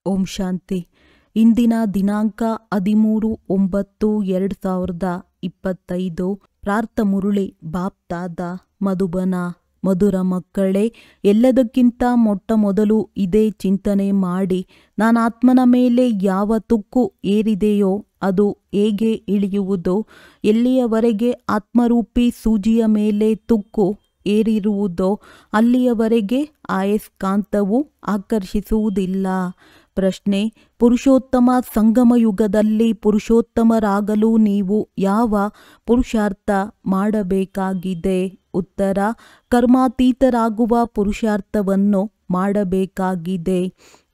ಓಂ ಶಾಂತಿ. ಇಂದಿನ ದಿನಾಂಕ 13/9/2025. ಪ್ರಾರ್ಥ ಮುರುಳಿ ಬಾಪ್ತಾದ ಮಧುಬನ. ಮಧುರ ಮಕ್ಕಳೇ, ಎಲ್ಲದಕ್ಕಿಂತ ಮೊಟ್ಟ ಮೊದಲು ಇದೇ ಚಿಂತನೆ ಮಾಡಿ, ನಾನು ಆತ್ಮನ ಮೇಲೆ ಯಾವ ತುಕ್ಕು ಏರಿದೆಯೋ ಅದು ಹೇಗೆ ಇಳಿಯುವುದೋ, ಎಲ್ಲಿಯವರೆಗೆ ಆತ್ಮರೂಪಿ ಸೂಜಿಯ ಮೇಲೆ ತುಕ್ಕು ಏರಿರುವುದೋ ಅಲ್ಲಿಯವರೆಗೆ ಆಯಸ್ಕಾಂತವು ಆಕರ್ಷಿಸುವುದಿಲ್ಲ. ಪ್ರಶ್ನೆ: ಪುರುಷೋತ್ತಮ ಸಂಗಮ ಯುಗದಲ್ಲಿ ಪುರುಷೋತ್ತಮರಾಗಲು ನೀವು ಯಾವ ಪುರುಷಾರ್ಥ ಮಾಡಬೇಕಾಗಿದೆ? ಉತ್ತರ: ಕರ್ಮಾತೀತರಾಗುವ ಪುರುಷಾರ್ಥವನ್ನು ಮಾಡಬೇಕಾಗಿದೆ.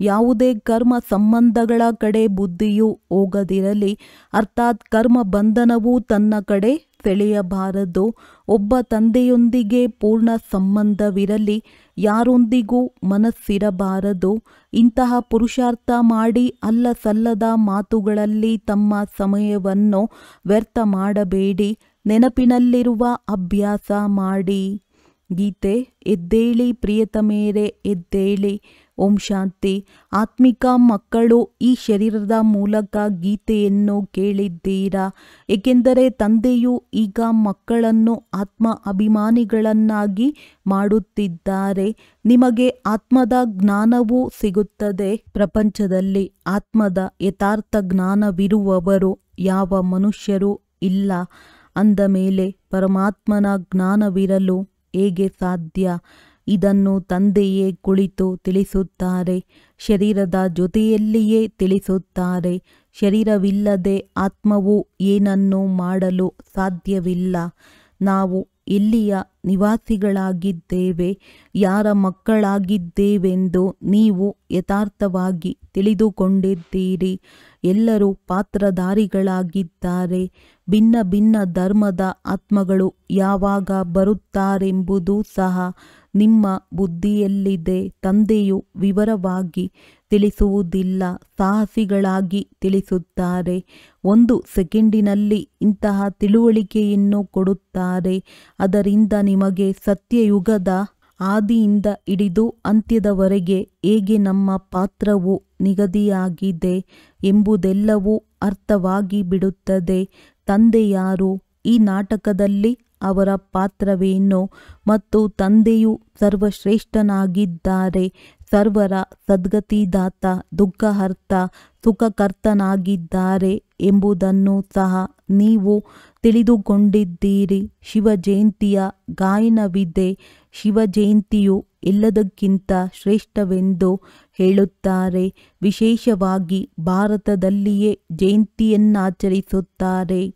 ಯಾವುದೇ ಕರ್ಮ ಸಂಬಂಧಗಳ ಕಡೆ ಬುದ್ಧಿಯು ಹೋಗದಿರಲಿ, ಅರ್ಥಾತ್ ಕರ್ಮ ಬಂಧನವು ತನ್ನ ಕಡೆ ಸೆಳೆಯಬಾರದು. ಒಬ್ಬ ತಂದೆಯೊಂದಿಗೆ ಪೂರ್ಣ ಸಂಬಂಧವಿರಲಿ, ಯಾರೊಂದಿಗೂ ಮನಸ್ಸಿರಬಾರದು. ಇಂತಹ ಪುರುಷಾರ್ಥ ಮಾಡಿ ಅಲ್ಲಸಲ್ಲದ ಮಾತುಗಳಲ್ಲಿ ತಮ್ಮ ಸಮಯವನ್ನು ವ್ಯರ್ಥ ಮಾಡಬೇಡಿ. ನೆನಪಿನಲ್ಲಿರುವ ಅಭ್ಯಾಸ ಮಾಡಿ. ಗೀತೆ: ಎದ್ದೇಳಿ ಪ್ರಿಯತಮೇರೆ ಎದ್ದೇಳಿ. ಓಂ ಶಾಂತಿ. ಆತ್ಮಿಕ ಮಕ್ಕಳು, ಈ ಶರೀರದ ಮೂಲಕ ಗೀತೆಯನ್ನು ಕೇಳಿದ್ದೀರಾ, ಏಕೆಂದರೆ ತಂದೆಯು ಈಗ ಮಕ್ಕಳನ್ನು ಆತ್ಮ ಅಭಿಮಾನಿಗಳನ್ನಾಗಿ ಮಾಡುತ್ತಿದ್ದಾರೆ. ನಿಮಗೆ ಆತ್ಮದ ಜ್ಞಾನವೂ ಸಿಗುತ್ತದೆ. ಪ್ರಪಂಚದಲ್ಲಿ ಆತ್ಮದ ಯಥಾರ್ಥ ಜ್ಞಾನವಿರುವವರು ಯಾವ ಮನುಷ್ಯರೂ ಇಲ್ಲ. ಅಂದ ಮೇಲೆ ಪರಮಾತ್ಮನ ಜ್ಞಾನವಿರಲು ಹೇಗೆ ಸಾಧ್ಯ? ಇದನ್ನು ತಂದೆಯೇ ಕುಳಿತು ತಿಳಿಸುತ್ತಾರೆ. ಶರೀರದ ಜೊತೆಯಲ್ಲಿಯೇ ತಿಳಿಸುತ್ತಾರೆ. ಶರೀರವಿಲ್ಲದೆ ಆತ್ಮವು ಏನನ್ನೂ ಮಾಡಲು ಸಾಧ್ಯವಿಲ್ಲ. ನಾವು ಎಲ್ಲಿಯ ನಿವಾಸಿಗಳಾಗಿದ್ದೇವೆ, ಯಾರ ಮಕ್ಕಳಾಗಿದ್ದೇವೆಂದು ನೀವು ಯಥಾರ್ಥವಾಗಿ ತಿಳಿದುಕೊಂಡಿದ್ದೀರಿ. ಎಲ್ಲರೂ ಪಾತ್ರಧಾರಿಗಳಾಗಿದ್ದಾರೆ. ಭಿನ್ನ ಭಿನ್ನ ಧರ್ಮದ ಆತ್ಮಗಳು ಯಾವಾಗ ಬರುತ್ತಾರೆಂಬುದು ಸಹ ನಿಮ್ಮ ಬುದ್ಧಿಯಲ್ಲಿದೆ. ತಂದೆಯು ವಿವರವಾಗಿ ತಿಳಿಸುವುದಿಲ್ಲ, ಸಾಹಸಿಗಳಾಗಿ ತಿಳಿಸುತ್ತಾರೆ. 1 ಸೆಕೆಂಡಿನಲ್ಲಿ ಇಂತಹ ತಿಳುವಳಿಕೆಯನ್ನು ಕೊಡುತ್ತಾರೆ. ಅದರಿಂದ ನಿಮಗೆ ಸತ್ಯಯುಗದ ಆದಿಯಿಂದ ಹಿಡಿದು ಅಂತ್ಯದವರೆಗೆ ಹೇಗೆ ನಮ್ಮ ಪಾತ್ರವು ನಿಗದಿಯಾಗಿದೆ ಎಂಬುದೆಲ್ಲವೂ ಅರ್ಥವಾಗಿ ಬಿಡುತ್ತದೆ. ತಂದೆ ಯಾರು? ಈ ನಾಟಕದಲ್ಲಿ ಅವರ ಪಾತ್ರವೇನು? ಮತ್ತು ತಂದೆಯು ಸರ್ವಶ್ರೇಷ್ಠನಾಗಿದ್ದಾರೆ, ಸರ್ವರ ಸದ್ಗತಿದಾತ, ದುಃಖಹರ್ತ, ಸುಖಕರ್ತನಾಗಿದ್ದಾರೆ ಎಂಬುದನ್ನು ಸಹ ನೀವು ತಿಳಿದುಕೊಂಡಿದ್ದೀರಿ. ಶಿವ ಜಯಂತಿಯ ಗಾಯನವಿದೆ. ಶಿವ ಜಯಂತಿಯು ಎಲ್ಲದಕ್ಕಿಂತ ಶ್ರೇಷ್ಠವೆಂದು ಹೇಳುತ್ತಾರೆ. ವಿಶೇಷವಾಗಿ ಭಾರತದಲ್ಲಿಯೇ ಜಯಂತಿಯನ್ನಾಚರಿಸುತ್ತಾರೆ.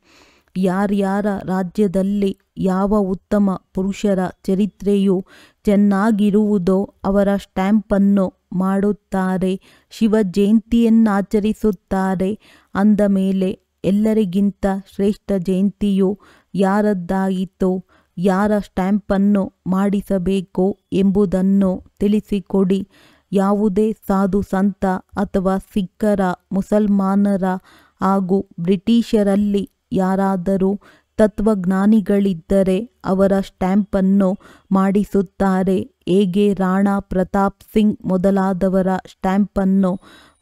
ಯಾರ್ಯಾರ ರಾಜ್ಯದಲ್ಲಿ ಯಾವ ಉತ್ತಮ ಪುರುಷರ ಚರಿತ್ರೆಯು ಚೆನ್ನಾಗಿರುವುದೋ ಅವರ ಸ್ಟ್ಯಾಂಪನ್ನು ಮಾಡುತ್ತಾರೆ, ಶಿವ ಜಯಂತಿಯನ್ನಾಚರಿಸುತ್ತಾರೆ. ಅಂದ ಮೇಲೆ ಎಲ್ಲರಿಗಿಂತ ಶ್ರೇಷ್ಠ ಜಯಂತಿಯು ಯಾರದ್ದಾಯಿತೋ, ಯಾರ ಸ್ಟ್ಯಾಂಪನ್ನು ಮಾಡಿಸಬೇಕು ಎಂಬುದನ್ನು ತಿಳಿಸಿಕೊಡಿ. ಯಾವುದೇ ಸಾಧು ಸಂತ ಅಥವಾ ಸಿಖ್ಖರ, ಮುಸಲ್ಮಾನರ ಹಾಗೂ ಬ್ರಿಟಿಷರಲ್ಲಿ ಯಾರಾದರೂ ತತ್ವಜ್ಞಾನಿಗಳಿದ್ದರೆ ಅವರ ಸ್ಟ್ಯಾಂಪನ್ನು ಮಾಡಿಸುತ್ತಾರೆ. ಹೇಗೆ ರಾಣಾ ಪ್ರತಾಪ್ ಸಿಂಗ್ ಮೊದಲಾದವರ ಸ್ಟ್ಯಾಂಪನ್ನು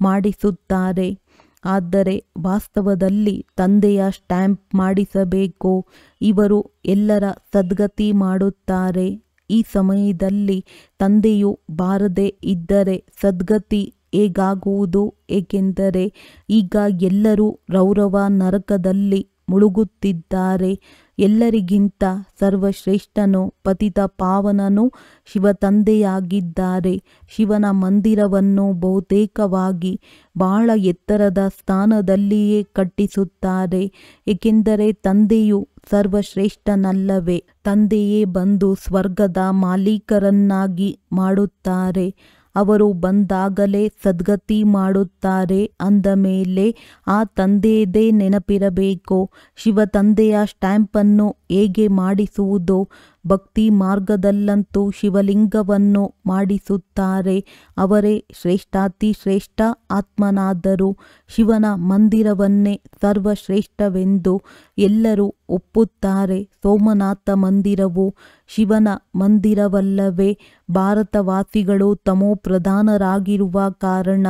ಮಾಡಿಸುತ್ತಾರೆ. ಆದರೆ ವಾಸ್ತವದಲ್ಲಿ ತಂದೆಯ ಸ್ಟ್ಯಾಂಪ್ ಮಾಡಿಸಬೇಕು. ಇವರು ಎಲ್ಲರ ಸದ್ಗತಿ ಮಾಡುತ್ತಾರೆ. ಈ ಸಮಯದಲ್ಲಿ ತಂದೆಯು ಬಾರದೇ ಇದ್ದರೆ ಸದ್ಗತಿ ಹೇಗಾಗುವುದು? ಏಕೆಂದರೆ ಈಗ ಎಲ್ಲರೂ ರೌರವ ನರಕದಲ್ಲಿ ಮುಳುಗುತ್ತಿದ್ದಾರೆ. ಎಲ್ಲರಿಗಿಂತ ಸರ್ವಶ್ರೇಷ್ಠನು, ಪತಿತ ಪಾವನನು ಶಿವ ತಂದೆಯಾಗಿದ್ದಾರೆ. ಶಿವನ ಮಂದಿರವನ್ನು ಬಹುತೇಕವಾಗಿ ಬಹಳ ಎತ್ತರದ ಸ್ಥಾನದಲ್ಲಿಯೇ ಕಟ್ಟಿಸುತ್ತಾರೆ. ಏಕೆಂದರೆ ತಂದೆಯು ಸರ್ವಶ್ರೇಷ್ಠನಲ್ಲವೇ? ತಂದೆಯೇ ಬಂದು ಸ್ವರ್ಗದ ಮಾಲೀಕರನ್ನಾಗಿ ಮಾಡುತ್ತಾರೆ. ಅವರು ಬಂದಾಗಲೇ ಸದ್ಗತಿ ಮಾಡುತ್ತಾರೆ. ಅಂದ ಮೇಲೆ ಆ ತಂದೆಯದೇ ನೆನಪಿರಬೇಕು. ಶಿವ ತಂದೆಯ ಸ್ಟ್ಯಾಂಪನ್ನು ಹೇಗೆ ಮಾಡಿಸುವುದೋ, ಭಕ್ತಿ ಮಾರ್ಗದಲ್ಲಂತೂ ಶಿವಲಿಂಗವನ್ನು ಮಾಡಿಸುತ್ತಾರೆ. ಅವರೇ ಶ್ರೇಷ್ಠಾತಿ ಶ್ರೇಷ್ಠ ಆತ್ಮನಾದರು. ಶಿವನ ಮಂದಿರವನ್ನೇ ಸರ್ವಶ್ರೇಷ್ಠವೆಂದು ಎಲ್ಲರೂ ಒಪ್ಪುತ್ತಾರೆ. ಸೋಮನಾಥ ಮಂದಿರವು ಶಿವನ ಮಂದಿರವಲ್ಲವೇ? ಭಾರತವಾಸಿಗಳು ತಮೋ ಪ್ರಧಾನರಾಗಿರುವ ಕಾರಣ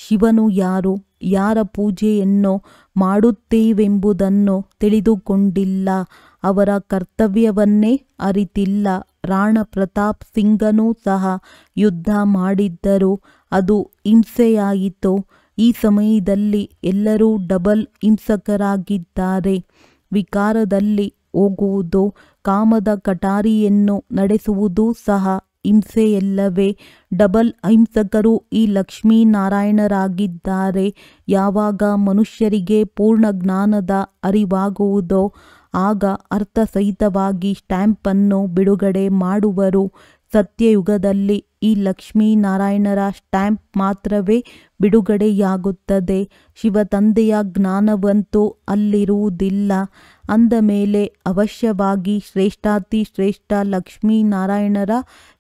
ಶಿವನು ಯಾರು, ಯಾರ ಪೂಜೆಯನ್ನು ಮಾಡುತ್ತೇವೆಂಬುದನ್ನು ತಿಳಿದುಕೊಂಡಿಲ್ಲ, ಅವರ ಕರ್ತವ್ಯವನ್ನೇ ಅರಿತಿಲ್ಲ. ರಾಣಾ ಪ್ರತಾಪ್ ಸಿಂಗನೂ ಸಹ ಯುದ್ಧ ಮಾಡಿದ್ದರು, ಅದು ಹಿಂಸೆಯಾಯಿತು. ಈ ಸಮಯದಲ್ಲಿ ಎಲ್ಲರೂ ಡಬಲ್ ಹಿಂಸಕರಾಗಿದ್ದಾರೆ. ವಿಕಾರದಲ್ಲಿ ಹೋಗುವುದು, ಕಾಮದ ಕಟಾರಿಯನ್ನು ನಡೆಸುವುದು ಸಹ ಹಿಂಸೆಯಲ್ಲವೇ? ಡಬಲ್ ಹಿಂಸಕರು ಈ ಲಕ್ಷ್ಮೀನಾರಾಯಣರಾಗಿದ್ದಾರೆ. ಯಾವಾಗ ಮನುಷ್ಯರಿಗೆ ಪೂರ್ಣ ಜ್ಞಾನದ ಅರಿವಾಗುವುದೋ ಆಗ ಅರ್ಥಸಹಿತವಾಗಿ ಸ್ಟ್ಯಾಂಪನ್ನು ಬಿಡುಗಡೆ ಮಾಡುವರು. ಸತ್ಯಯುಗದಲ್ಲಿ ಈ ಲಕ್ಷ್ಮೀನಾರಾಯಣರ ಸ್ಟ್ಯಾಂಪ್ ಮಾತ್ರವೇ ಬಿಡುಗಡೆಯಾಗುತ್ತದೆ. ಶಿವತಂದೆಯ ಜ್ಞಾನವಂತೂ ಅಲ್ಲಿರುವುದಿಲ್ಲ. ಅಂದ ಮೇಲೆ ಅವಶ್ಯವಾಗಿ ಶ್ರೇಷ್ಠಾತಿ ಶ್ರೇಷ್ಠ ಲಕ್ಷ್ಮೀನಾರಾಯಣರ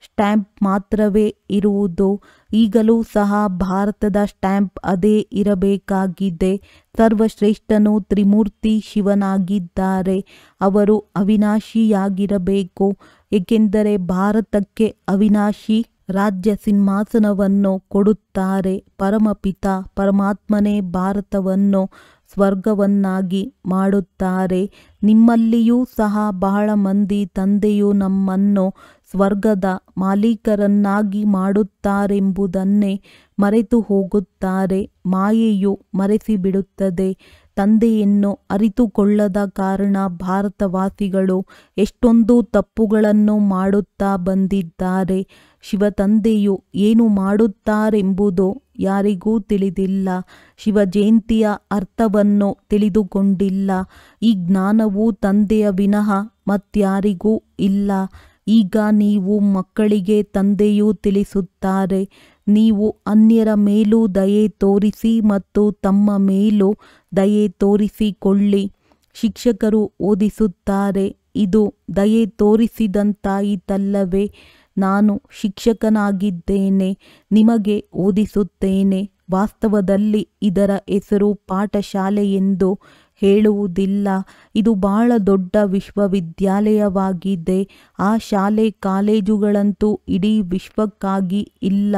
ಸ್ಟ್ಯಾಂಪ್ ಮಾತ್ರವೇ ಇರುವುದು. ಈಗಲೂ ಸಹ ಭಾರತದ ಸ್ಟ್ಯಾಂಪ್ ಅದೇ ಇರಬೇಕಾಗಿದೆ. ಸರ್ವಶ್ರೇಷ್ಠನು ತ್ರಿಮೂರ್ತಿ ಶಿವನಾಗಿದ್ದಾರೆ. ಅವರು ಅವಿನಾಶಿಯಾಗಿರಬೇಕು. ಏಕೆಂದರೆ ಭಾರತಕ್ಕೆ ಅವಿನಾಶಿ ರಾಜ್ಯ ಸಿಂಹಾಸನವನ್ನು ಕೊಡುತ್ತಾರೆ. ಪರಮಪಿತ ಪರಮಾತ್ಮನೇ ಭಾರತವನ್ನು ಸ್ವರ್ಗವನ್ನಾಗಿ ಮಾಡುತ್ತಾರೆ. ನಿಮ್ಮಲ್ಲಿಯೂ ಸಹ ಬಹಳ ಮಂದಿ ತಂದೆಯು ನಮ್ಮನ್ನು ಸ್ವರ್ಗದ ಮಾಲೀಕರನ್ನಾಗಿ ಮಾಡುತ್ತಾರೆಂಬುದನ್ನೇ ಮರೆತು ಹೋಗುತ್ತಾರೆ. ಮಾಯೆಯು ಮರೆಸಿಬಿಡುತ್ತದೆ. ತಂದೆಯನ್ನು ಅರಿತುಕೊಳ್ಳದ ಕಾರಣ ಭಾರತವಾಸಿಗಳು ಎಷ್ಟೊಂದು ತಪ್ಪುಗಳನ್ನು ಮಾಡುತ್ತಾ ಬಂದಿದ್ದಾರೆ. ಶಿವತಂದೆಯು ಏನು ಮಾಡುತ್ತಾರೆಂಬುದು ಯಾರಿಗೂ ತಿಳಿದಿಲ್ಲ. ಶಿವಜಯಂತಿಯ ಅರ್ಥವನ್ನು ತಿಳಿದುಕೊಂಡಿಲ್ಲ. ಈ ಜ್ಞಾನವು ತಂದೆಯ ವಿನಃ ಮತ್ಯಾರಿಗೂ ಇಲ್ಲ. ಈಗ ನೀವು ಮಕ್ಕಳಿಗೆ ತಂದೆಯು ತಿಳಿಸುತ್ತಾರೆ, ನೀವು ಅನ್ಯರ ಮೇಲೂ ದಯೆ ತೋರಿಸಿ ಮತ್ತು ತಮ್ಮ ಮೇಲೂ ದಯೆ ತೋರಿಸಿಕೊಳ್ಳಿ. ಶಿಕ್ಷಕರು ಓದಿಸುತ್ತಾರೆ, ಇದು ದಯೆ ತೋರಿಸಿದಂತಾಯಿತಲ್ಲವೇ? ನಾನು ಶಿಕ್ಷಕನಾಗಿದ್ದೇನೆ, ನಿಮಗೆ ಓದಿಸುತ್ತೇನೆ. ವಾಸ್ತವದಲ್ಲಿ ಇದರ ಹೆಸರು ಪಾಠಶಾಲೆ ಎಂದು ಹೇಳುವುದಿಲ್ಲ. ಇದು ಬಹಳ ದೊಡ್ಡ ವಿಶ್ವವಿದ್ಯಾಲಯವಾಗಿದೆ. ಆ ಶಾಲೆ ಕಾಲೇಜುಗಳಂತೂ ಇಡೀ ವಿಶ್ವಕ್ಕಾಗಿ ಇಲ್ಲ.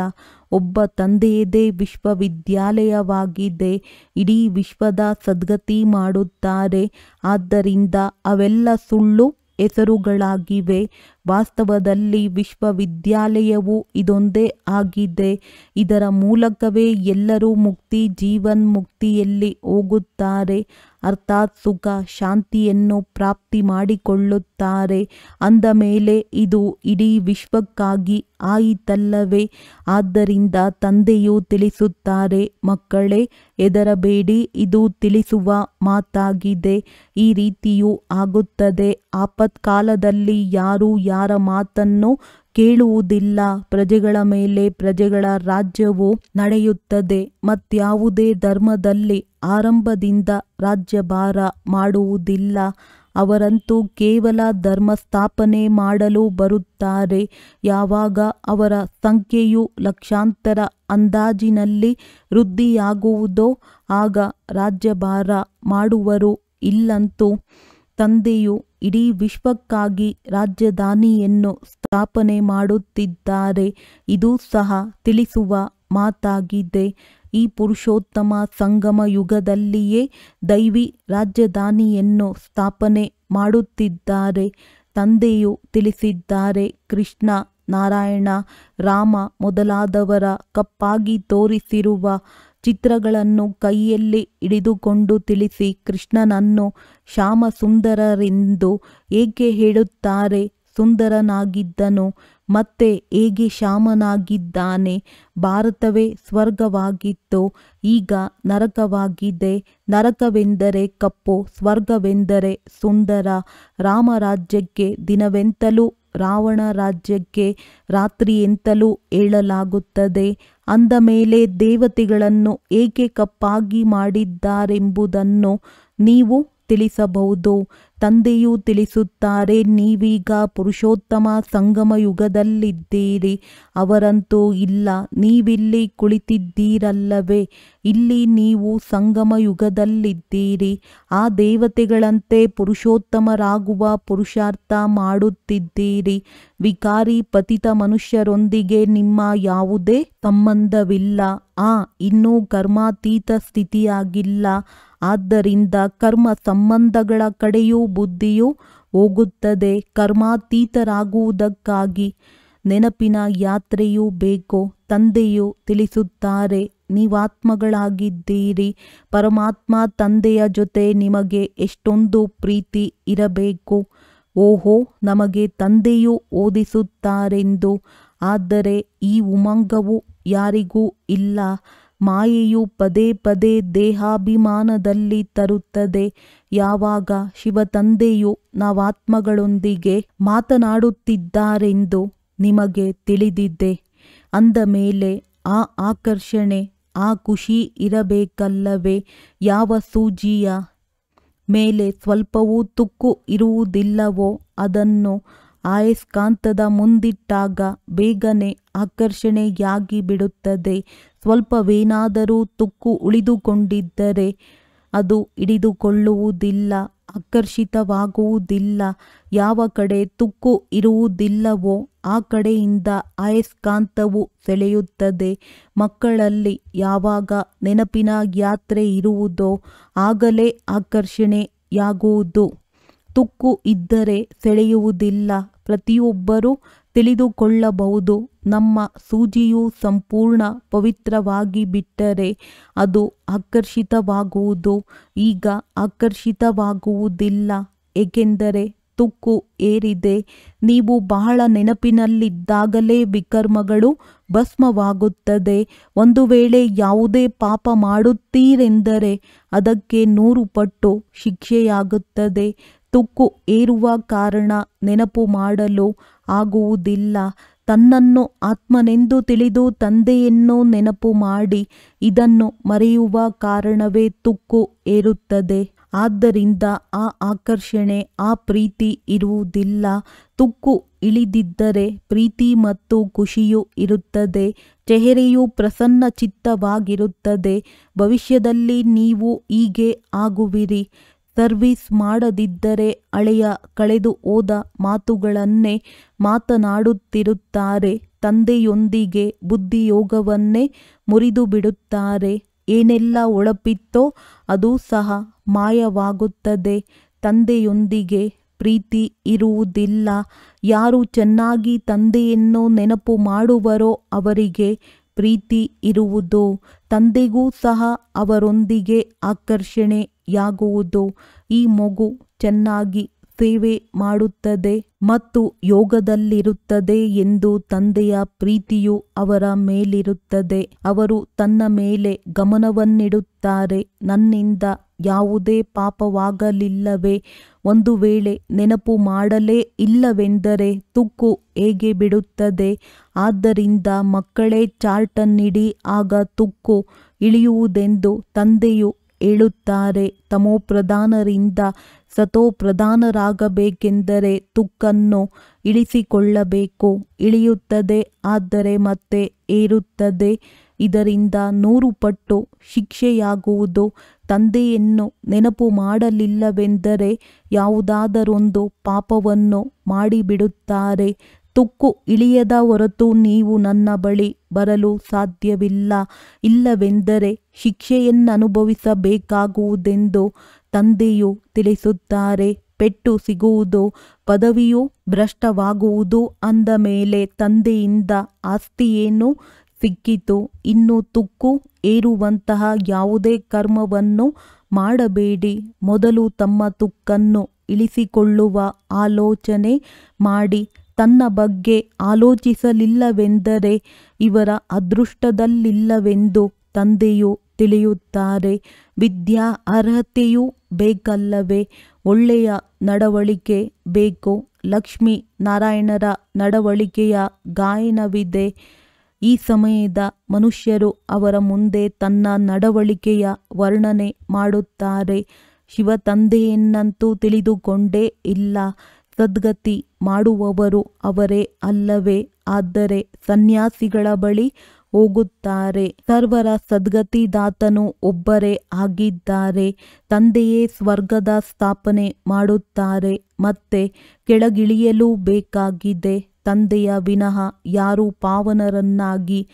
ಒಬ್ಬ ತಂದೆಯದೇ ವಿಶ್ವವಿದ್ಯಾಲಯವಾಗಿದೆ. ಇಡೀ ವಿಶ್ವದ ಸದ್ಗತಿ ಮಾಡುತ್ತಾರೆ. ಆದ್ದರಿಂದ ಅವೆಲ್ಲ ಸುಳ್ಳು ಹೆಸರುಗಳಾಗಿವೆ. ವಾಸ್ತವದಲ್ಲಿ ವಿಶ್ವವಿದ್ಯಾಲಯವು ಇದೊಂದೇ ಆಗಿದೆ. ಇದರ ಮೂಲಕವೇ ಎಲ್ಲರೂ ಮುಕ್ತಿ ಜೀವನ್ಮುಕ್ತಿಯಲ್ಲಿ ಹೋಗುತ್ತಾರೆ, ಅರ್ಥಾತ್ ಸುಖ ಶಾಂತಿಯನ್ನು ಪ್ರಾಪ್ತಿ ಮಾಡಿಕೊಳ್ಳುತ್ತಾರೆ. ಅಂದ ಮೇಲೆ ಇದು ಇಡೀ ವಿಶ್ವಕ್ಕಾಗಿ ಆಯಿತಲ್ಲವೇ? ಆದ್ದರಿಂದ ತಂದೆಯು ತಿಳಿಸುತ್ತಾರೆ, ಮಕ್ಕಳೇ ಹೆದರಬೇಡಿ, ಇದು ತಿಳಿಸುವ ಮಾತಾಗಿದೆ. ಈ ರೀತಿಯೂ ಆಗುತ್ತದೆ. ಆಪತ್ಕಾಲದಲ್ಲಿ ಯಾರೂ ಯಾರ ಮಾತನ್ನು ಕೇಳುವುದಿಲ್ಲ. ಪ್ರಜೆಗಳ ಮೇಲೆ ಪ್ರಜೆಗಳ ರಾಜ್ಯವು ನಡೆಯುತ್ತದೆ. ಮತ್ಯಾವುದೇ ಧರ್ಮದಲ್ಲಿ ಆರಂಭದಿಂದ ರಾಜ್ಯಭಾರ ಮಾಡುವುದಿಲ್ಲ. ಅವರಂತೂ ಕೇವಲ ಧರ್ಮ ಸ್ಥಾಪನೆ ಮಾಡಲು ಬರುತ್ತಾರೆ. ಯಾವಾಗ ಅವರ ಸಂಖ್ಯೆಯು ಲಕ್ಷಾಂತರ ಅಂದಾಜಿನಲ್ಲಿ ವೃದ್ಧಿಯಾಗುವುದೋ ಆಗ ರಾಜ್ಯಭಾರ ಮಾಡುವರು. ಇಲ್ಲಂತೂ ತಂದೆಯು ಇಡೀ ವಿಶ್ವಕ್ಕಾಗಿ ರಾಜಧಾನಿಯನ್ನು ಸ್ಥಾಪನೆ ಮಾಡುತ್ತಿದ್ದಾರೆ. ಇದು ಸಹ ತಿಳಿಸುವ ಮಾತಾಗಿದೆ. ಈ ಪುರುಷೋತ್ತಮ ಸಂಗಮ ಯುಗದಲ್ಲಿಯೇ ದೈವಿ ರಾಜಧಾನಿಯನ್ನು ಸ್ಥಾಪನೆ ಮಾಡುತ್ತಿದ್ದಾರೆ. ತಂದೆಯು ತಿಳಿಸಿದ್ದಾರೆ, ಕೃಷ್ಣ, ನಾರಾಯಣ, ರಾಮ ಮೊದಲಾದವರ ಕಪ್ಪಾಗಿ ತೋರಿಸಿರುವ ಚಿತ್ರಗಳನ್ನು ಕೈಯಲ್ಲಿ ಹಿಡಿದುಕೊಂಡು ತಿಳಿಸಿ. ಕೃಷ್ಣನನ್ನು ಶ್ಯಾಮಸುಂದರರೆಂದು ಏಕೆ ಹೇಳುತ್ತಾರೆ? ಸುಂದರನಾಗಿದ್ದನು, ಮತ್ತೆ ಹೇಗೆ ಶ್ಯಾಮನಾಗಿದ್ದಾನೆ? ಭಾರತವೇ ಸ್ವರ್ಗವಾಗಿತ್ತು, ಈಗ ನರಕವಾಗಿದೆ. ನರಕವೆಂದರೆ ಕಪ್ಪು, ಸ್ವರ್ಗವೆಂದರೆ ಸುಂದರ. ರಾಮರಾಜ್ಯಕ್ಕೆ ದಿನವೆಂತಲೂ ರಾವಣ ರಾಜ್ಯಕ್ಕೆ ರಾತ್ರಿಯೆಂತಲೂ ಹೇಳಲಾಗುತ್ತದೆ. ಅಂದ ಮೇಲೆ ದೇವತೆಗಳನ್ನು ಏಕೆ ಕಪ್ಪಾಗಿ ಮಾಡಿದ್ದಾರೆಂಬುದನ್ನು ನೀವು ತಿಳಿಸಬಹುದು. ತಂದೆಯು ತಿಳಿಸುತ್ತಾರೆ, ನೀವೀಗ ಪುರುಷೋತ್ತಮ ಸಂಗಮ ಯುಗದಲ್ಲಿದ್ದೀರಿ. ಅವರಂತೂ ಇಲ್ಲ, ನೀವಿಲ್ಲಿ ಕುಳಿತಿದ್ದೀರಲ್ಲವೇ, ಇಲ್ಲಿ ನೀವು ಸಂಗಮ ಯುಗದಲ್ಲಿದ್ದೀರಿ. ಆ ದೇವತೆಗಳಂತೆ ಪುರುಷೋತ್ತಮರಾಗುವ ಪುರುಷಾರ್ಥ ಮಾಡುತ್ತಿದ್ದೀರಿ. ವಿಕಾರಿ ಪತಿತ ಮನುಷ್ಯರೊಂದಿಗೆ ನಿಮ್ಮ ಯಾವುದೇ ಸಂಬಂಧವಿಲ್ಲ. ಇನ್ನೂ ಕರ್ಮಾತೀತ ಸ್ಥಿತಿಯಾಗಿಲ್ಲ. ಆದ್ದರಿಂದ ಕರ್ಮ ಸಂಬಂಧಗಳ ಕಡೆಯೂ ಬುದ್ಧಿಯು ಹೋಗುತ್ತದೆ. ಕರ್ಮಾತೀತರಾಗುವುದಕ್ಕಾಗಿ ನೆನಪಿನ ಯಾತ್ರೆಯೂ ಬೇಕು. ತಂದೆಯು ತಿಳಿಸುತ್ತಾರೆ, ನೀವಾತ್ಮಗಳಾಗಿದ್ದೀರಿ. ಪರಮಾತ್ಮ ತಂದೆಯ ಜೊತೆ ನಿಮಗೆ ಎಷ್ಟೊಂದು ಪ್ರೀತಿ ಇರಬೇಕು. ಓಹೋ, ನಮಗೆ ತಂದೆಯು ಓದಿಸುತ್ತಾರೆಂದು. ಆದರೆ ಈ ಉಮಂಗವು ಯಾರಿಗೂ ಇಲ್ಲ. ಮಾಯೆಯು ಪದೇ ಪದೇ ದೇಹಾಭಿಮಾನದಲ್ಲಿ ತರುತ್ತದೆ. ಯಾವಾಗ ಶಿವತಂದೆಯು ನಾವಾತ್ಮಗಳೊಂದಿಗೆ ಮಾತನಾಡುತ್ತಿದ್ದಾರೆಂದು ನಿಮಗೆ ತಿಳಿದಿದೆ, ಅಂದ ಮೇಲೆ ಆ ಆಕರ್ಷಣೆ, ಆ ಖುಷಿ ಇರಬೇಕಲ್ಲವೇ. ಯಾವ ಸೂಜಿಯ ಮೇಲೆ ಸ್ವಲ್ಪವೂ ತುಕ್ಕು ಇರುವುದಿಲ್ಲವೋ ಅದನ್ನು ಆಯಸ್ಕಾಂತದ ಮುಂದಿಟ್ಟಾಗ ಬೇಗನೆ ಆಕರ್ಷಣೆಯಾಗಿ ಬಿಡುತ್ತದೆ. ಸ್ವಲ್ಪವೇನಾದರೂ ತುಕ್ಕು ಉಳಿದುಕೊಂಡಿದ್ದರೆ ಅದು ಹಿಡಿದುಕೊಳ್ಳುವುದಿಲ್ಲ, ಆಕರ್ಷಿತವಾಗುವುದಿಲ್ಲ. ಯಾವ ಕಡೆ ತುಕ್ಕು ಇರುವುದಿಲ್ಲವೋ ಆ ಕಡೆಯಿಂದ ಆಯಸ್ಕಾಂತವು ಸೆಳೆಯುತ್ತದೆ. ಮಕ್ಕಳಲ್ಲಿ ಯಾವಾಗ ನೆನಪಿನ ಯಾತ್ರೆ ಇರುವುದೋ ಆಗಲೇ ಆಕರ್ಷಣೆಯಾಗುವುದು. ತುಕ್ಕು ಇದ್ದರೆ ಸೆಳೆಯುವುದಿಲ್ಲ. ಪ್ರತಿಯೊಬ್ಬರೂ ತಿಳಿದುಕೊಳ್ಳಬಹುದು, ನಮ್ಮ ಸೂಜಿಯು ಸಂಪೂರ್ಣ ಪವಿತ್ರವಾಗಿ ಬಿಟ್ಟರೆ ಅದು ಆಕರ್ಷಿತವಾಗುವುದು. ಈಗ ಆಕರ್ಷಿತವಾಗುವುದಿಲ್ಲ, ಏಕೆಂದರೆ ತುಕ್ಕು ಏರಿದೆ. ನೀವು ಬಹಳ ನೆನಪಿನಲ್ಲಿದ್ದಾಗಲೇ ವಿಕರ್ಮಗಳು ಭಸ್ಮವಾಗುತ್ತದೆ. ಒಂದು ವೇಳೆ ಯಾವುದೇ ಪಾಪ ಮಾಡುತ್ತೀರೆಂದರೆ ಅದಕ್ಕೆ 100 ಪಟ್ಟು ಶಿಕ್ಷೆಯಾಗುತ್ತದೆ. ತುಕ್ಕು ಏರುವ ಕಾರಣ ನೆನಪು ಮಾಡಲು ಆಗುವುದಿಲ್ಲ. ತನ್ನನ್ನು ಆತ್ಮನೆಂದು ತಿಳಿದು ತಂದೆಯನ್ನು ನೆನಪು ಮಾಡಿ ಇದನ್ನು ಮರೆಯುವ ಕಾರಣವೇ ತುಕ್ಕು ಏರುತ್ತದೆ. ಆದ್ದರಿಂದ ಆ ಆಕರ್ಷಣೆ, ಆ ಪ್ರೀತಿ ಇರುವುದಿಲ್ಲ. ತುಕ್ಕು ಇಳಿದಿದ್ದರೆ ಪ್ರೀತಿ ಮತ್ತು ಖುಷಿಯೂ ಇರುತ್ತದೆ. ಚೆಹರೆಯು ಪ್ರಸನ್ನ ಚಿತ್ತವಾಗಿರುತ್ತದೆ. ಭವಿಷ್ಯದಲ್ಲಿ ನೀವು ಹೀಗೆ ಆಗುವಿರಿ. ಸರ್ವಿಸ್ ಮಾಡದಿದ್ದರೆ ಹಳೆಯ ಕಳೆದು ಹೋದ ಮಾತುಗಳನ್ನೇ ಮಾತನಾಡುತ್ತಿರುತ್ತಾರೆ. ತಂದೆಯೊಂದಿಗೆ ಬುದ್ಧಿಯೋಗವನ್ನೇ ಮುರಿದು ಬಿಡುತ್ತಾರೆ. ಏನೆಲ್ಲ ಒಳಪಿತ್ತೋ ಅದು ಸಹ ಮಾಯವಾಗುತ್ತದೆ. ತಂದೆಯೊಂದಿಗೆ ಪ್ರೀತಿ ಇರುವುದಿಲ್ಲ. ಯಾರು ಚೆನ್ನಾಗಿ ತಂದೆಯನ್ನು ನೆನಪು ಮಾಡುವರೋ ಅವರಿಗೆ ಪ್ರೀತಿ ಇರುವುದು. ತಂದೆಗೂ ಸಹ ಅವರೊಂದಿಗೆ ಆಕರ್ಷಣೆಯಾಗುವುದು. ಈ ಮಗು ಚೆನ್ನಾಗಿ ಸೇವೆ ಮಾಡುತ್ತದೆ ಮತ್ತು ಯೋಗದಲ್ಲಿರುತ್ತದೆ ಎಂದು ತಂದೆಯ ಪ್ರೀತಿಯು ಅವರ ಮೇಲಿರುತ್ತದೆ. ಅವರು ತನ್ನ ಮೇಲೆ ಗಮನವನ್ನಿಡುತ್ತಾರೆ. ನನ್ನಿಂದ ಯಾವುದೇ ಪಾಪವಾಗಲಿಲ್ಲವೇ? ಒಂದು ವೇಳೆ ನೆನಪು ಮಾಡಲೇ ಇಲ್ಲವೆಂದರೆ ತುಕ್ಕು ಹೇಗೆ ಬಿಡುತ್ತದೆ? ಆದ್ದರಿಂದ ಮಕ್ಕಳೇ ಚಾರ್ಟನ್ನಿಡಿ, ಆಗ ತುಕ್ಕು ಇಳಿಯುವುದೆಂದು ತಂದೆಯು ಹೇಳುತ್ತಾರೆ. ತಮೋಪ್ರಧಾನರಿಂದ ಸತೋಪ್ರಧಾನರಾಗಬೇಕೆಂದರೆ ತುಕ್ಕನ್ನು ಇಳಿಸಿಕೊಳ್ಳಬೇಕು. ಇಳಿಯುತ್ತದೆ, ಆದರೆ ಮತ್ತೆ ಏರುತ್ತದೆ. ಇದರಿಂದ 100 ಪಟ್ಟು ಶಿಕ್ಷೆಯಾಗುವುದು. ತಂದೆಯನ್ನು ನೆನಪು ಮಾಡಲಿಲ್ಲವೆಂದರೆ ಯಾವುದಾದರೊಂದು ಪಾಪವನ್ನು ಮಾಡಿಬಿಡುತ್ತಾರೆ. ತುಕ್ಕು ಇಳಿಯದ ಹೊರತು ನೀವು ನನ್ನ ಬಳಿ ಬರಲು ಸಾಧ್ಯವಿಲ್ಲ. ಇಲ್ಲವೆಂದರೆ ಶಿಕ್ಷೆಯನ್ನನುಭವಿಸಬೇಕಾಗುವುದೆಂದು ತಂದೆಯು ತಿಳಿಸುತ್ತಾರೆ. ಪೆಟ್ಟು ಸಿಗುವುದು, ಪದವಿಯು ಭ್ರಷ್ಟವಾಗುವುದು ಅಂದ ಮೇಲೆ ತಂದೆಯಿಂದ ಆಸ್ತಿಯೇನು ಸಿಕ್ಕಿತು? ಇನ್ನು ತುಕ್ಕು ಏರುವಂತಹ ಯಾವುದೇ ಕರ್ಮವನ್ನು ಮಾಡಬೇಡಿ. ಮೊದಲು ತಮ್ಮ ತುಕ್ಕನ್ನು ಇಳಿಸಿಕೊಳ್ಳುವ ಆಲೋಚನೆ ಮಾಡಿ. ತನ್ನ ಬಗ್ಗೆ ಆಲೋಚಿಸಲಿಲ್ಲವೆಂದರೆ ಇವರ ಅದೃಷ್ಟದಲ್ಲಿಲ್ಲವೆಂದು ತಂದೆಯು ತಿಳಿಯುತ್ತಾರೆ. ವಿದ್ಯಾ ಅರ್ಹತೆಯೂ ಬೇಕಲ್ಲವೇ? ಒಳ್ಳೆಯ ನಡವಳಿಕೆ ಬೇಕು. ಲಕ್ಷ್ಮೀ ನಾರಾಯಣರ ನಡವಳಿಕೆಯ ಗಾಯನವಿದೆ. ಈ ಸಮಯದ ಮನುಷ್ಯರು ಅವರ ಮುಂದೆ ತನ್ನ ನಡವಳಿಕೆಯ ವರ್ಣನೆ ಮಾಡುತ್ತಾರೆ. ಶಿವ ತಂದೆಯನ್ನಂತೂ ತಿಳಿದುಕೊಂಡೇ ಇಲ್ಲ. ಸದ್ಗತಿ ಮಾಡುವವರು ಅವರೇ ಅಲ್ಲವೇ? ಆದರೆ ಸನ್ಯಾಸಿಗಳ ಬಳಿ ಹೋಗುತ್ತಾರೆ. ಸರ್ವರ ಸದ್ಗತಿದಾತನು ಒಬ್ಬರೇ ಆಗಿದ್ದಾರೆ. ತಂದೆಯೇ ಸ್ವರ್ಗದ ಸ್ಥಾಪನೆ ಮಾಡುತ್ತಾರೆ. ಮತ್ತೆ ಕೆಳಗಿಳಿಯಲೂ ಬೇಕಾಗಿದೆ. ತಂದೆಯ ವಿನಃ ಯಾರೂ ಪಾವನರನ್ನಾಗಿ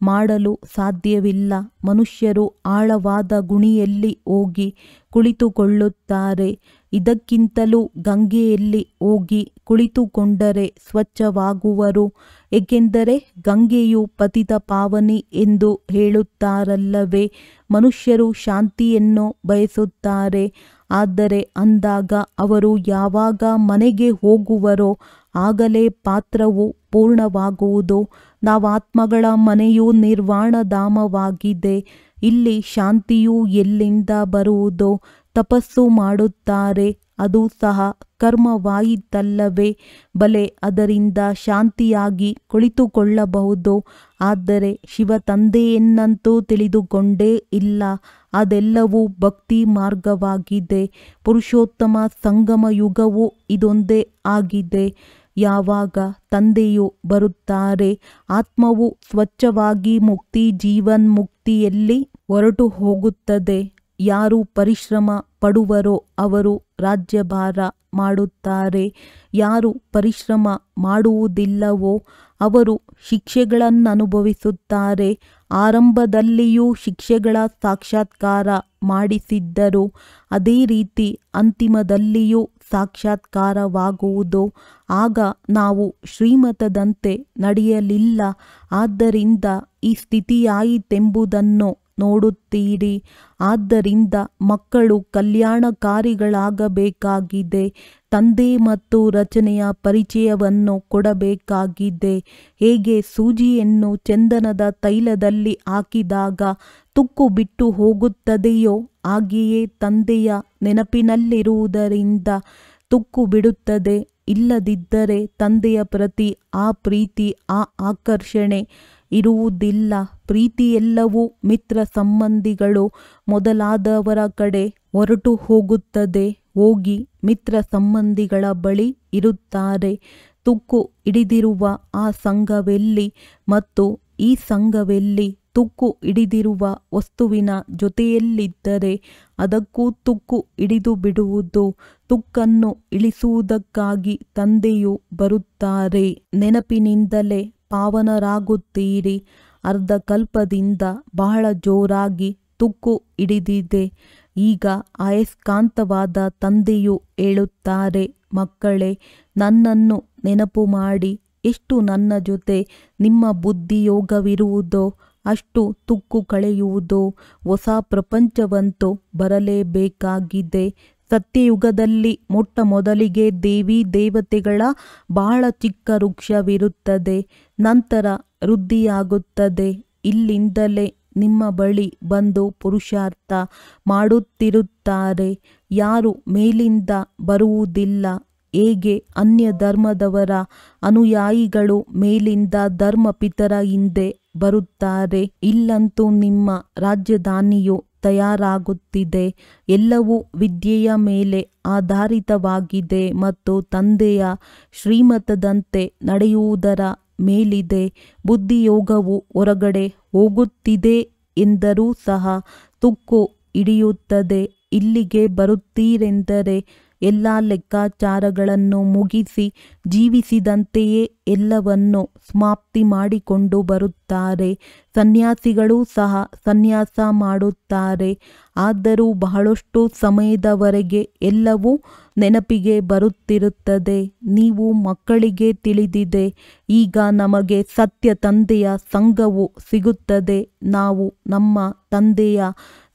ಮಾಡಲು ಸಾಧ್ಯವಿಲ್ಲ. ಮನುಷ್ಯರು ಆಳವಾದ ಗುಣಿಯಲ್ಲಿ ಹೋಗಿ ಕುಳಿತುಕೊಳ್ಳುತ್ತಾರೆ. ಇದಕ್ಕಿಂತಲೂ ಗಂಗೆಯಲ್ಲಿ ಹೋಗಿ ಕುಳಿತುಕೊಂಡರೆ ಸ್ವಚ್ಛವಾಗುವರು. ಏಕೆಂದರೆ ಗಂಗೆಯು ಪತಿತ ಪಾವನಿ ಎಂದು ಹೇಳುತ್ತಾರಲ್ಲವೇ? ಮನುಷ್ಯರು ಶಾಂತಿಯನ್ನು ಬಯಸುತ್ತಾರೆ. ಆದರೆ ಅಂದಾಗ ಅವರು ಯಾವಾಗ ಮನೆಗೆ ಹೋಗುವರೋ ಆಗಲೇ ಪಾತ್ರವು ಪೂರ್ಣವಾಗುವುದು. ನಾವಾತ್ಮಗಳ ಮನೆಯು ನಿರ್ವಾಣಧಾಮವಾಗಿದೆ. ಇಲ್ಲಿ ಶಾಂತಿಯು ಎಲ್ಲಿಂದ ಬರುವುದೋ? ತಪಸ್ಸು ಮಾಡುತ್ತಾರೆ, ಅದು ಸಹ ಕರ್ಮವಾಯಿತಲ್ಲವೇ? ಬಲೆ, ಅದರಿಂದ ಶಾಂತಿಯಾಗಿ ಕುಳಿತುಕೊಳ್ಳಬಹುದು. ಆದರೆ ಶಿವ ತಂದೆಯನ್ನಂತೂ ತಿಳಿದುಕೊಂಡೇ ಇಲ್ಲ. ಅದೆಲ್ಲವೂ ಭಕ್ತಿ ಮಾರ್ಗವಾಗಿದೆ. ಪುರುಷೋತ್ತಮ ಸಂಗಮ ಯುಗವು ಇದೊಂದೇ ಆಗಿದೆ. ಯಾವಾಗ ತಂದೆಯು ಬರುತ್ತಾರೆ, ಆತ್ಮವು ಸ್ವಚ್ಛವಾಗಿ ಮುಕ್ತಿ ಜೀವನ್ಮುಕ್ತಿಯಲ್ಲಿ ಹೊರಟು ಹೋಗುತ್ತದೆ. ಯಾರು ಪರಿಶ್ರಮ ಪಡುವರೋ ಅವರು ರಾಜ್ಯಭಾರ ಮಾಡುತ್ತಾರೆ. ಯಾರು ಪರಿಶ್ರಮ ಮಾಡುವುದಿಲ್ಲವೋ ಅವರು ಶಿಕ್ಷೆಗಳನ್ನನುಭವಿಸುತ್ತಾರೆ. ಆರಂಭದಲ್ಲಿಯೂ ಶಿಕ್ಷೆಗಳ ಸಾಕ್ಷಾತ್ಕಾರ ಮಾಡಿಸಿದ್ದರು. ಅದೇ ರೀತಿ ಅಂತಿಮದಲ್ಲಿಯೂ ಸಾಕ್ಷಾತ್ಕಾರವಾಗುವುದು. ಆಗ ನಾವು ಶ್ರೀಮತದಂತೆ ನಡೆಯಲಿಲ್ಲ. ಆದ್ದರಿಂದ ಈ ಸ್ಥಿತಿಯಾಯಿತೆಂಬುದನ್ನು ನೋಡುತ್ತೀರಿ. ಆದ್ದರಿಂದ ಮಕ್ಕಳು ಕಲ್ಯಾಣಕಾರಿಗಳಾಗಬೇಕಾಗಿದೆ. ತಂದೆ ಮತ್ತು ರಚನೆಯ ಪರಿಚಯವನ್ನು ಕೊಡಬೇಕಾಗಿದೆ. ಹೇಗೆ ಸೂಜಿಯನ್ನು ಚಂದನದ ತೈಲದಲ್ಲಿ ಹಾಕಿದಾಗ ತುಕ್ಕು ಬಿಟ್ಟು ಹೋಗುತ್ತದೆಯೋ ಹಾಗೆಯೇ ತಂದೆಯ ನೆನಪಿನಲ್ಲಿರುವುದರಿಂದ ತುಕ್ಕು ಬಿಡುತ್ತದೆ. ಇಲ್ಲದಿದ್ದರೆ ತಂದೆಯ ಪ್ರತಿ ಆ ಪ್ರೀತಿ, ಆ ಆಕರ್ಷಣೆ ಇರುವುದಿಲ್ಲ. ಪ್ರೀತಿಯೆಲ್ಲವೂ ಮಿತ್ರ ಸಂಬಂಧಿಗಳು ಮೊದಲಾದವರ ಕಡೆ ಹೊರಟು ಹೋಗುತ್ತದೆ. ಹೋಗಿ ಮಿತ್ರ ಸಂಬಂಧಿಗಳ ಬಳಿ ಇರುತ್ತಾರೆ. ತುಕ್ಕು ಹಿಡಿದಿರುವ ಆ ಸಂಘವೆಲ್ಲಿ ಮತ್ತು ಈ ಸಂಘವೆಲ್ಲಿ? ತುಕ್ಕು ಹಿಡಿದಿರುವ ವಸ್ತುವಿನ ಜೊತೆಯಲ್ಲಿದ್ದರೆ ಅದಕ್ಕೂ ತುಕ್ಕು ಹಿಡಿದು ಬಿಡುವುದು. ತುಕ್ಕನ್ನು ಇಳಿಸುವುದಕ್ಕಾಗಿ ತಂದೆಯು ಬರುತ್ತಾರೆ. ನೆನಪಿನಿಂದಲೇ ಪಾವನರಾಗುತ್ತೀರಿ. ಅರ್ಧಕಲ್ಪದಿಂದ ಬಹಳ ಜೋರಾಗಿ ತುಕ್ಕು ಹಿಡಿದಿದೆ. ಈಗ ಅಯಸ್ಕಾಂತವಾದ ತಂದೆಯು ಹೇಳುತ್ತಾರೆ, ಮಕ್ಕಳೇ, ನನ್ನನ್ನು ನೆನಪು ಮಾಡಿ. ಎಷ್ಟು ನನ್ನ ಜೊತೆ ನಿಮ್ಮ ಬುದ್ಧಿಯೋಗವಿರುವುದೋ ಅಷ್ಟು ತುಕ್ಕು ಕಳೆಯುವುದು. ಹೊಸ ಪ್ರಪಂಚವಂತೂ ಬರಲೇಬೇಕಾಗಿದೆ. ಸತ್ಯಯುಗದಲ್ಲಿ ಮೊಟ್ಟ ಮೊದಲಿಗೆ ದೇವಿ ದೇವತೆಗಳ ಬಹಳ ಚಿಕ್ಕ ವೃಕ್ಷವಿರುತ್ತದೆ. ನಂತರ ವೃದ್ಧಿಯಾಗುತ್ತದೆ. ಇಲ್ಲಿಂದಲೇ ನಿಮ್ಮ ಬಳಿ ಬಂದು ಪುರುಷಾರ್ಥ ಮಾಡುತ್ತಿರುತ್ತಾರೆ. ಯಾರು ಮೇಲಿಂದ ಬರುವುದಿಲ್ಲ. ಹೇಗೆ ಅನ್ಯ ಧರ್ಮದವರ ಅನುಯಾಯಿಗಳು ಮೇಲಿಂದ ಧರ್ಮಪಿತರ ಹಿಂದೆ ಬರುತ್ತಾರೆ. ಇಲ್ಲಂತೂ ನಿಮ್ಮ ರಾಜಧಾನಿಯು ತಯಾರಾಗುತ್ತಿದೆ. ಎಲ್ಲವೂ ವಿದ್ಯೆಯ ಮೇಲೆ ಆಧಾರಿತವಾಗಿದೆ ಮತ್ತು ತಂದೆಯ ಶ್ರೀಮತದಂತೆ ನಡೆಯುವುದರ ಮೇಲಿದೆ. ಬುದ್ಧಿಯೋಗವು ಹೊರಗಡೆ ಹೋಗುತ್ತಿದೆ ಎಂದರೂ ಸಹ ತುಕ್ಕು ಹಿಡಿಯುತ್ತದೆ. ಇಲ್ಲಿಗೆ ಬರುತ್ತೀರೆಂದರೆ ಎಲ್ಲ ಲೆಕ್ಕಾಚಾರಗಳನ್ನು ಮುಗಿಸಿ ಜೀವಿಸಿದಂತೆಯೇ ಎಲ್ಲವನ್ನು ಸಮಾಪ್ತಿ ಮಾಡಿಕೊಂಡು ಬರುತ್ತಾರೆ. ಸನ್ಯಾಸಿಗಳೂ ಸಹ ಸನ್ಯಾಸ ಮಾಡುತ್ತಾರೆ. ಆದರೂ ಬಹಳಷ್ಟು ಸಮಯದವರೆಗೆ ಎಲ್ಲವೂ ನೆನಪಿಗೆ ಬರುತ್ತಿರುತ್ತದೆ. ನೀವು ಮಕ್ಕಳಿಗೆ ತಿಳಿದಿದೆ, ಈಗ ನಮಗೆ ಸತ್ಯ ತಂದೆಯ ಸಂಘವು ಸಿಗುತ್ತದೆ. ನಾವು ನಮ್ಮ ತಂದೆಯ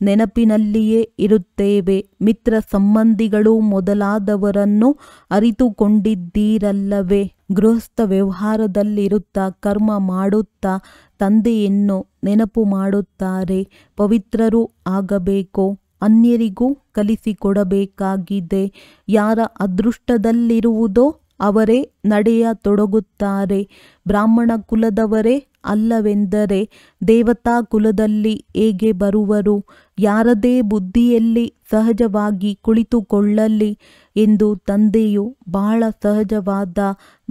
ನೆನಪಿನಲ್ಲಿಯೇ ಇರುತ್ತೇವೆ. ಮಿತ್ರ ಸಂಬಂಧಿಗಳು ಮೊದಲಾದವರನ್ನು ಅರಿತುಕೊಂಡಿದ್ದೀರಲ್ಲವೇ? ಗೃಹಸ್ಥ ವ್ಯವಹಾರದಲ್ಲಿರುತ್ತಾ ಕರ್ಮ ಮಾಡುತ್ತಾ ತಂದೆಯನ್ನು ನೆನಪು ಮಾಡುತ್ತಾರೆ. ಪವಿತ್ರರೂ ಆಗಬೇಕು. ಅನ್ಯರಿಗೂ ಕಲಿಸಿಕೊಡಬೇಕಾಗಿದೆ. ಯಾರ ಅದೃಷ್ಟದಲ್ಲಿರುವುದೋ ಅವರೇ ನಡೆಯತೊಡಗುತ್ತಾರೆ. ಬ್ರಾಹ್ಮಣ ಕುಲದವರೇ ಅಲ್ಲವೆಂದರೆ ದೇವತಾ ಕುಲದಲ್ಲಿ ಹೇಗೆ ಬರುವರು? ಯಾರದೇ ಬುದ್ಧಿಯಲ್ಲಿ ಸಹಜವಾಗಿ ಕುಳಿತುಕೊಳ್ಳಲಿ ಎಂದು ತಂದೆಯು ಬಹಳ ಸಹಜವಾದ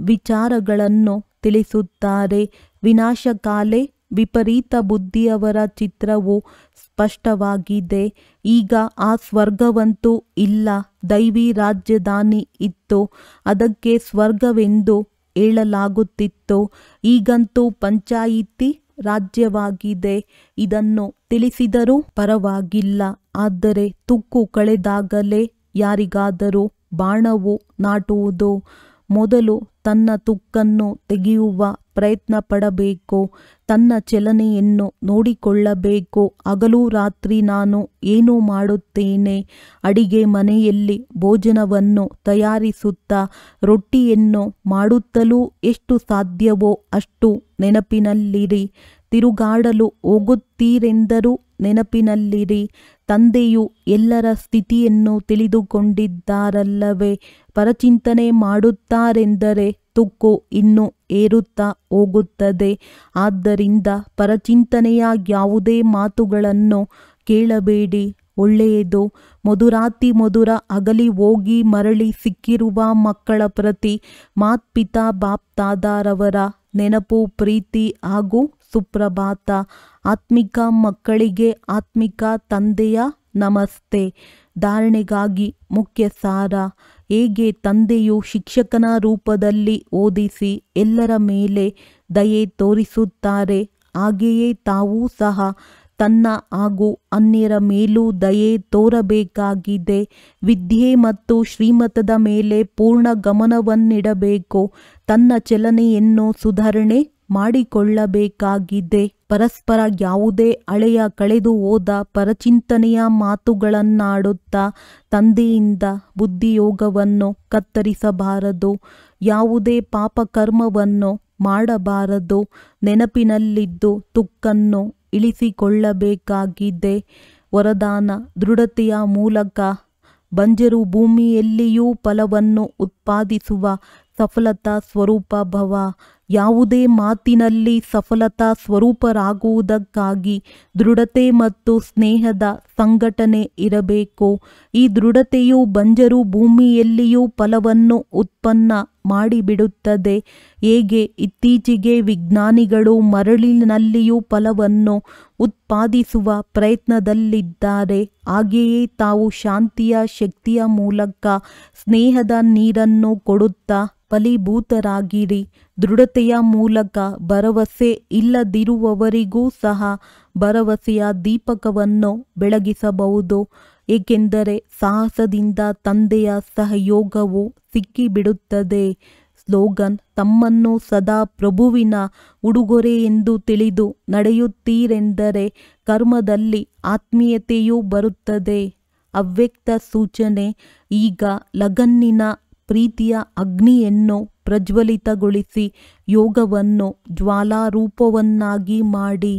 ವಿಚಾರಗಳನ್ನು ತಿಳಿಸುತ್ತಾರೆ. ವಿನಾಶಕಾಲೆ ವಿಪರೀತ ಬುದ್ಧಿಯವರ ಚಿತ್ರವು ಸ್ಪಷ್ಟವಾಗಿದೆ. ಈಗ ಆ ಸ್ವರ್ಗವಂತೂ ಇಲ್ಲ. ದೈವಿ ರಾಜಧಾನಿ ಇತ್ತು, ಅದಕ್ಕೆ ಸ್ವರ್ಗವೆಂದು ಹೇಳಲಾಗುತ್ತಿತ್ತು. ಈಗಂತೂ ಪಂಚಾಯಿತಿ ರಾಜ್ಯವಾಗಿದೆ. ಇದನ್ನು ತಿಳಿಸಿದರೂ ಪರವಾಗಿಲ್ಲ. ಆದರೆ ತುಕ್ಕು ಕಳೆದಾಗಲೇ ಯಾರಿಗಾದರೂ ಬಾಣವು ನಾಟುವುದು. ಮೊದಲು ತನ್ನ ತುಕ್ಕನ್ನು ತೆಗೆಯುವ ಪ್ರಯತ್ನ ಪಡಬೇಕು. ತನ್ನ ಚಲನೆಯನ್ನು ನೋಡಿಕೊಳ್ಳಬೇಕು. ಹಗಲು ರಾತ್ರಿ ನಾನು ಏನು ಮಾಡುತ್ತೇನೆ? ಅಡಿಗೆ ಮನೆಯಲ್ಲಿ ಭೋಜನವನ್ನು ತಯಾರಿಸುತ್ತಾ ರೊಟ್ಟಿಯನ್ನು ಮಾಡುತ್ತಲೂ ಎಷ್ಟು ಸಾಧ್ಯವೋ ಅಷ್ಟು ನೆನಪಿನಲ್ಲಿರಿ. ತಿರುಗಾಡಲು ಹೋಗುತ್ತೀರೆಂದರೂ ನೆನಪಿನಲ್ಲಿರಿ. ತಂದೆಯು ಎಲ್ಲರ ಸ್ಥಿತಿಯನ್ನು ತಿಳಿದುಕೊಂಡಿದ್ದಾರಲ್ಲವೇ? ಪರಚಿಂತನೆ ಮಾಡುತ್ತಾರೆಂದರೆ ತುಕ್ಕು ಇನ್ನೂ ಏರುತ್ತಾ ಹೋಗುತ್ತದೆ. ಆದ್ದರಿಂದ ಪರಚಿಂತನೆಯ ಯಾವುದೇ ಮಾತುಗಳನ್ನು ಕೇಳಬೇಡಿ. ಒಳ್ಳೆಯದು. ಮಧುರಾತಿ ಮಧುರ ಅಗಲಿ ಹೋಗಿ ಮರಳಿ ಸಿಕ್ಕಿರುವ ಮಕ್ಕಳ ಪ್ರತಿ ಮಾತ್ಪಿತಾ ಬಾಪ್ದಾದಾರವರ ನೆನಪು, ಪ್ರೀತಿ ಹಾಗೂ ಸುಪ್ರಭಾತ. ಆತ್ಮಿಕ ಮಕ್ಕಳಿಗೆ ಆತ್ಮಿಕ ತಂದೆಯ ನಮಸ್ತೆ. ಧಾರಣೆಗಾಗಿ ಮುಖ್ಯ ಸಾರ. ಹೇಗೆ ತಂದೆಯು ಶಿಕ್ಷಕನ ರೂಪದಲ್ಲಿ ಓದಿಸಿ ಎಲ್ಲರ ಮೇಲೆ ದಯೆ ತೋರಿಸುತ್ತಾರೆ, ಹಾಗೆಯೇ ತಾವೂ ಸಹ ತನ್ನ ಹಾಗೂ ಅನ್ಯರ ಮೇಲೂ ದಯೆ ತೋರಬೇಕಾಗಿದೆ. ವಿದ್ಯೆ ಮತ್ತು ಶ್ರೀಮತದ ಮೇಲೆ ಪೂರ್ಣ ಗಮನವನ್ನಿಡಬೇಕು. ತನ್ನ ಚಲನೆಯನ್ನು ಸುಧಾರಣೆ ಮಾಡಿಕೊಳ್ಳಬೇಕಾಗಿದೆ. ಪರಸ್ಪರ ಯಾವುದೇ ಹಳೆಯ ಕಳೆದು ಹೋದ ಪರಚಿಂತನೆಯ ಮಾತುಗಳನ್ನಾಡುತ್ತಾ ತಂದೆಯಿಂದ ಬುದ್ಧಿಯೋಗವನ್ನು ಕತ್ತರಿಸಬಾರದು. ಯಾವುದೇ ಪಾಪಕರ್ಮವನ್ನು ಮಾಡಬಾರದು. ನೆನಪಿನಲ್ಲಿದ್ದು ತುಕ್ಕನ್ನು ಇಳಿಸಿಕೊಳ್ಳಬೇಕಾಗಿದೆ. ವರದಾನ. ದೃಢತೆಯ ಮೂಲಕ ಬಂಜರು ಭೂಮಿಯಲ್ಲಿಯೂ ಫಲವನ್ನು ಉತ್ಪಾದಿಸುವ ಸಫಲತಾ ಸ್ವರೂಪ ಭವ. ಯಾವುದೇ ಮಾತಿನಲ್ಲಿ ಸಫಲತಾ ಸ್ವರೂಪರಾಗುವುದಕ್ಕಾಗಿ ದೃಢತೆ ಮತ್ತು ಸ್ನೇಹದ ಸಂಘಟನೆ ಇರಬೇಕು. ಈ ದೃಢತೆಯು ಬಂಜರು ಭೂಮಿಯಲ್ಲಿಯೂ ಫಲವನ್ನು ಉತ್ಪನ್ನ ಮಾಡಿಬಿಡುತ್ತದೆ. ಹೇಗೆ ಇತ್ತೀಚೆಗೆ ವಿಜ್ಞಾನಿಗಳು ಮರಳಿನಲ್ಲಿಯೂ ಫಲವನ್ನು ಉತ್ಪಾದಿಸುವ ಪ್ರಯತ್ನದಲ್ಲಿದ್ದಾರೆ, ಹಾಗೆಯೇ ತಾವು ಶಾಂತಿಯ ಶಕ್ತಿಯ ಮೂಲಕ ಸ್ನೇಹದ ನೀರನ್ನು ಕೊಡುತ್ತಾ ಫಲೀಭೂತರಾಗಿರಿ. ದೃಢತೆಯ ಮೂಲಕ ಭರವಸೆ ಇಲ್ಲದಿರುವವರಿಗೂ ಸಹ ಭರವಸೆಯ ದೀಪಕವನ್ನು ಬೆಳಗಿಸಬಹುದು. ಏಕೆಂದರೆ ಸಾಹಸದಿಂದ ತಂದೆಯ ಸಹಯೋಗವು ಸಿಕ್ಕಿಬಿಡುತ್ತದೆ. ಸ್ಲೋಗನ್. ತಮ್ಮನ್ನು ಸದಾ ಪ್ರಭುವಿನ ಉಡುಗೊರೆ ಎಂದು ತಿಳಿದು ನಡೆಯುತ್ತೀರೆಂದರೆ ಕರ್ಮದಲ್ಲಿ ಆತ್ಮೀಯತೆಯೂ ಬರುತ್ತದೆ. ಅವ್ಯಕ್ತ ಸೂಚನೆ. ಈಗ ಲಗನ್ನಿನ ಪ್ರೀತಿಯ ಅಗ್ನಿಯನ್ನು ಪ್ರಜ್ವಲಿತಗೊಳಿಸಿ ಯೋಗವನ್ನು ಜ್ವಾಲಾರೂಪವನ್ನಾಗಿ ಮಾಡಿ.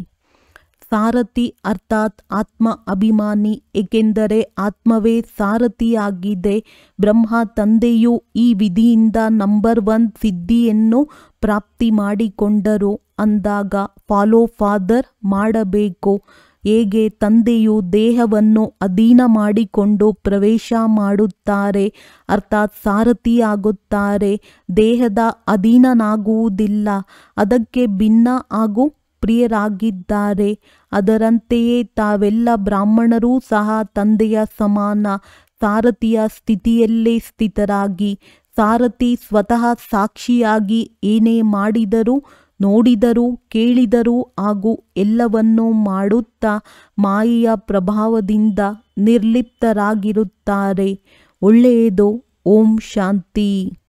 ಸಾರಥಿ ಅರ್ಥಾತ್ ಆತ್ಮ ಅಭಿಮಾನಿ. ಏಕೆಂದರೆ ಆತ್ಮವೇ ಸಾರಥಿಯಾಗಿದೆ. ಬ್ರಹ್ಮ ತಂದೆಯು ಈ ವಿಧಿಯಿಂದ ನಂಬರ್ 1 ಸಿದ್ಧಿಯನ್ನು ಪ್ರಾಪ್ತಿ ಮಾಡಿಕೊಂಡರು ಅಂದಾಗ ಫಾಲೋ ಫಾದರ್ ಮಾಡಬೇಕು. ಹೇಗೆ ತಂದೆಯು ದೇಹವನ್ನು ಅಧೀನ ಮಾಡಿಕೊಂಡು ಪ್ರವೇಶ ಮಾಡುತ್ತಾರೆ ಅರ್ಥಾತ್ ಸಾರಥಿಯಾಗುತ್ತಾರೆ, ದೇಹದ ಅಧೀನನಾಗುವುದಿಲ್ಲ, ಅದಕ್ಕೆ ಭಿನ್ನ ಹಾಗೂ ಪ್ರಿಯರಾಗಿದ್ದಾರೆ. ಅದರಂತೆಯೇ ತಾವೆಲ್ಲ ಬ್ರಾಹ್ಮಣರೂ ಸಹ ತಂದೆಯ ಸಮಾನ ಸಾರಥಿಯ ಸ್ಥಿತಿಯಲ್ಲೇ ಸ್ಥಿತರಾಗಿ, ಸಾರಥಿ ಸ್ವತಃ ಸಾಕ್ಷಿಯಾಗಿ ಏನೇ ಮಾಡಿದರೂ ನೋಡಿದರೂ ಕೇಳಿದರೂ ಹಾಗೂ ಎಲ್ಲವನ್ನೂ ಮಾಡುತ್ತಾ ಮಾಯೆಯ ಪ್ರಭಾವದಿಂದ ನಿರ್ಲಿಪ್ತರಾಗಿರುತ್ತಾರೆ. ಒಳ್ಳೆಯದು. ಓಂ ಶಾಂತಿ.